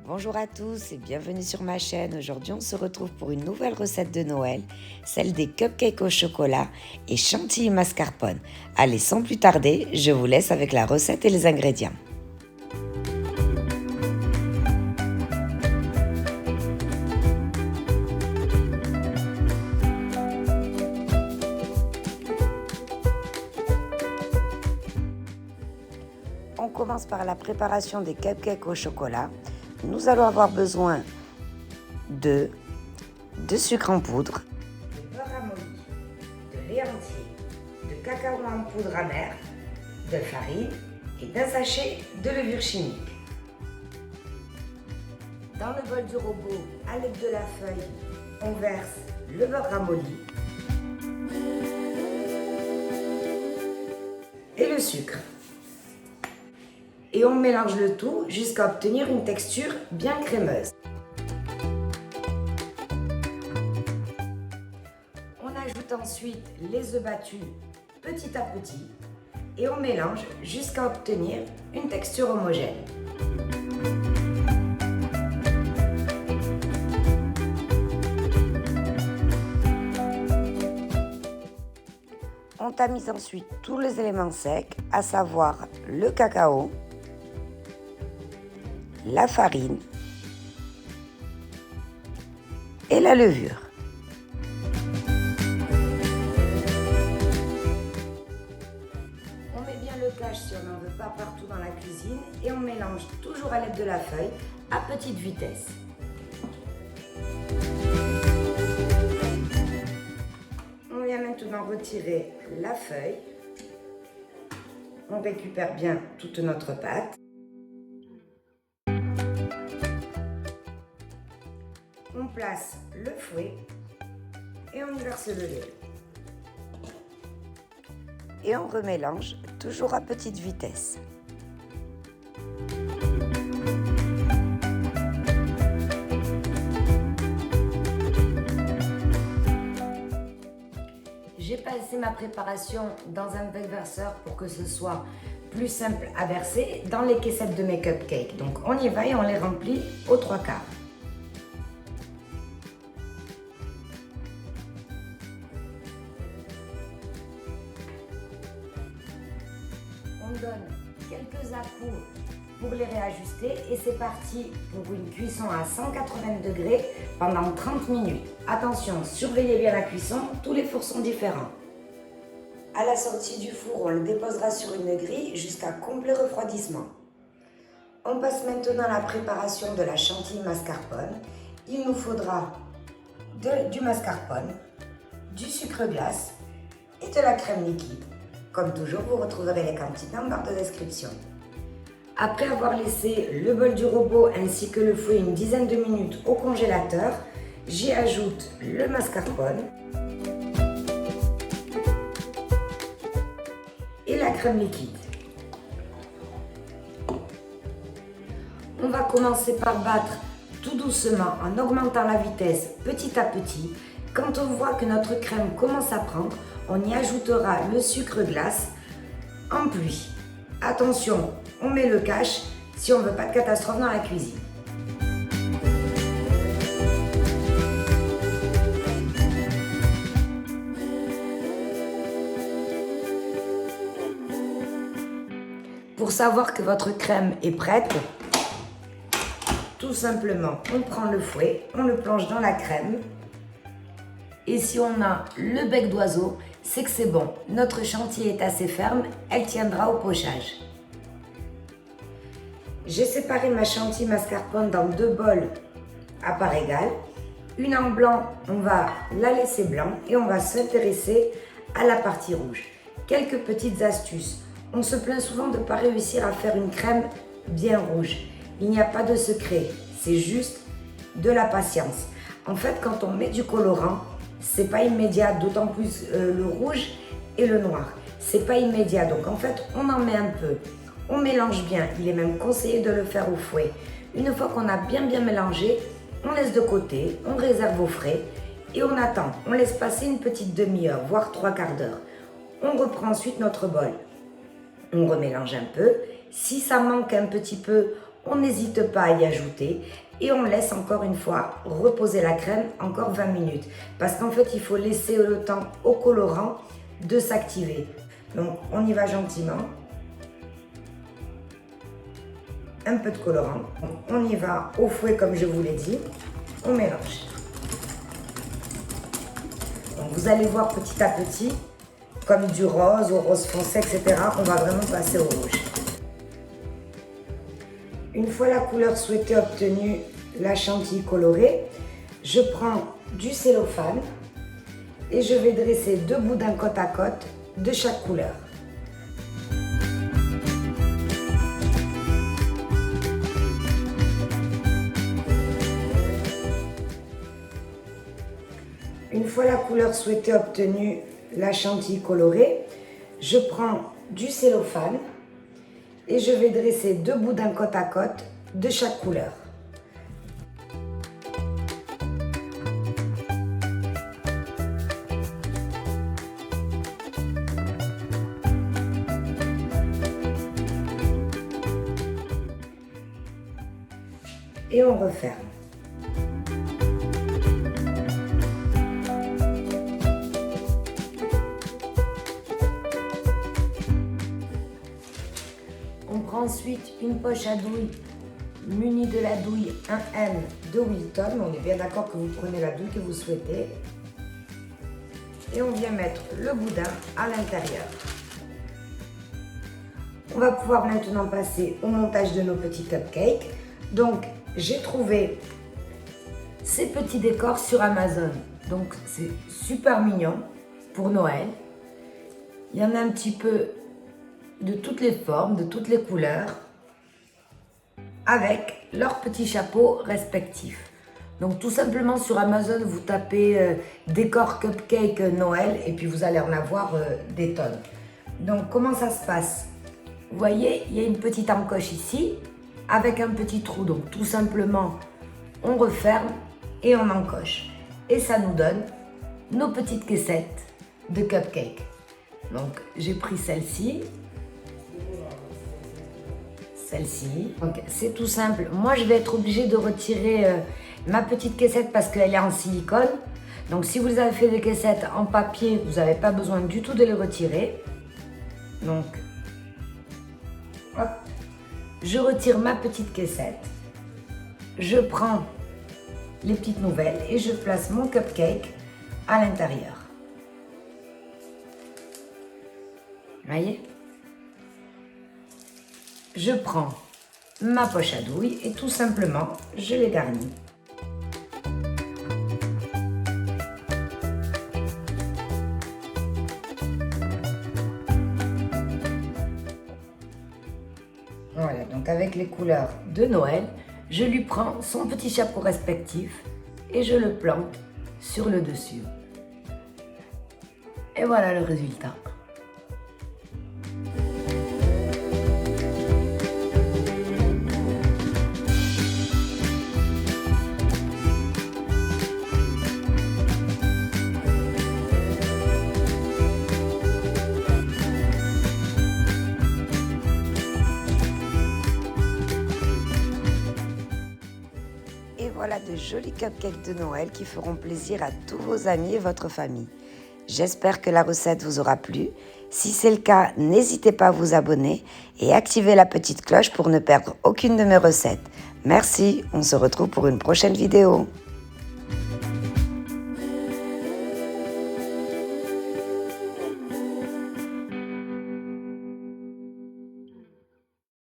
Bonjour à tous et bienvenue sur ma chaîne. Aujourd'hui, on se retrouve pour une nouvelle recette de Noël, celle des cupcakes au chocolat et chantilly mascarpone. Allez, sans plus tarder, je vous laisse avec la recette et les ingrédients. On commence par la préparation des cupcakes au chocolat. Nous allons avoir besoin de sucre en poudre, de beurre ramolli, de lait entier, de cacao en poudre amère, de farine et d'un sachet de levure chimique. Dans le bol du robot, à l'aide de la feuille, on verse le beurre ramolli et le sucre. Et on mélange le tout jusqu'à obtenir une texture bien crémeuse. On ajoute ensuite les œufs battus petit à petit et on mélange jusqu'à obtenir une texture homogène. On tamise ensuite tous les éléments secs, à savoir le cacao, la farine et la levure. On met bien le cache si on n'en veut pas partout dans la cuisine et on mélange toujours à l'aide de la feuille à petite vitesse. On vient maintenant retirer la feuille. On récupère bien toute notre pâte. On place le fouet et on verse le lait. Et on remélange toujours à petite vitesse. J'ai passé ma préparation dans un verseur pour que ce soit plus simple à verser dans les caissettes de mes cupcakes. Donc on y va et on les remplit aux 3/4. On donne quelques à-coups pour les réajuster et c'est parti pour une cuisson à 180 degrés pendant 30 minutes. Attention, surveillez bien la cuisson, tous les fours sont différents. À la sortie du four, on le déposera sur une grille jusqu'à complet refroidissement. On passe maintenant à la préparation de la chantilly mascarpone. Il nous faudra du mascarpone, du sucre glace et de la crème liquide. Comme toujours, vous retrouverez les quantités en barre de description. Après avoir laissé le bol du robot ainsi que le fouet une dizaine de minutes au congélateur, j'y ajoute le mascarpone et la crème liquide. On va commencer par battre tout doucement en augmentant la vitesse petit à petit. Quand on voit que notre crème commence à prendre, on y ajoutera le sucre glace en pluie. Attention, on met le cache si on ne veut pas de catastrophe dans la cuisine. Pour savoir que votre crème est prête, tout simplement, on prend le fouet, on le plonge dans la crème. Et si on a le bec d'oiseau, c'est que c'est bon. Notre chantilly est assez ferme, elle tiendra au pochage. J'ai séparé ma chantilly mascarpone dans 2 bols à part égale. Une en blanc, on va la laisser blanc et on va s'intéresser à la partie rouge. Quelques petites astuces. On se plaint souvent de ne pas réussir à faire une crème bien rouge. Il n'y a pas de secret, c'est juste de la patience. En fait, quand on met du colorant, c'est pas immédiat, d'autant plus le rouge et le noir. C'est pas immédiat, donc en fait, on en met un peu. On mélange bien, il est même conseillé de le faire au fouet. Une fois qu'on a bien mélangé, on laisse de côté, on réserve au frais et on attend. On laisse passer une petite demi-heure, voire 3/4 d'heure. On reprend ensuite notre bol. On remélange un peu. Si ça manque un petit peu, on n'hésite pas à y ajouter et on laisse encore une fois reposer la crème encore 20 minutes. Parce qu'en fait, il faut laisser le temps au colorant de s'activer. Donc, on y va gentiment. Un peu de colorant. On y va au fouet comme je vous l'ai dit. On mélange. Donc, vous allez voir petit à petit, comme du rose au rose foncé, etc. On va vraiment passer au rouge. Une fois la couleur souhaitée obtenue, la chantilly colorée, je prends du cellophane et je vais dresser 2 boudins côte à côte de chaque couleur. Une fois la couleur souhaitée obtenue, la chantilly colorée, je prends du cellophane et je vais dresser 2 boudins côte à côte de chaque couleur. Et on referme. On prend ensuite une poche à douille munie de la douille 1M de Wilton. On est bien d'accord que vous prenez la douille que vous souhaitez. Et on vient mettre le boudin à l'intérieur. On va pouvoir maintenant passer au montage de nos petits cupcakes. Donc, j'ai trouvé ces petits décors sur Amazon. Donc, c'est super mignon pour Noël. Il y en a un petit peu de toutes les formes, de toutes les couleurs, avec leurs petits chapeaux respectifs. Donc tout simplement sur Amazon, vous tapez décor cupcake Noël et puis vous allez en avoir des tonnes. Donc comment ça se passe? Vous voyez, il y a une petite encoche ici avec un petit trou. Donc tout simplement, on referme et on encoche. Et ça nous donne nos petites caissettes de cupcake. Donc j'ai pris celle-ci. Celle-ci. Donc c'est tout simple. Moi je vais être obligée de retirer ma petite caissette parce qu'elle est en silicone. Donc si vous avez fait des caissettes en papier, vous n'avez pas besoin du tout de les retirer. Donc hop, je retire ma petite caissette. Je prends les petites nouvelles et je place mon cupcake à l'intérieur. Voyez? Je prends ma poche à douille et tout simplement, je les garnis. Voilà, donc avec les couleurs de Noël, je lui prends son petit chapeau respectif et je le plante sur le dessus. Et voilà le résultat. Voilà de jolis cupcakes de Noël qui feront plaisir à tous vos amis et votre famille. J'espère que la recette vous aura plu. Si c'est le cas, n'hésitez pas à vous abonner et activer la petite cloche pour ne perdre aucune de mes recettes. Merci, on se retrouve pour une prochaine vidéo.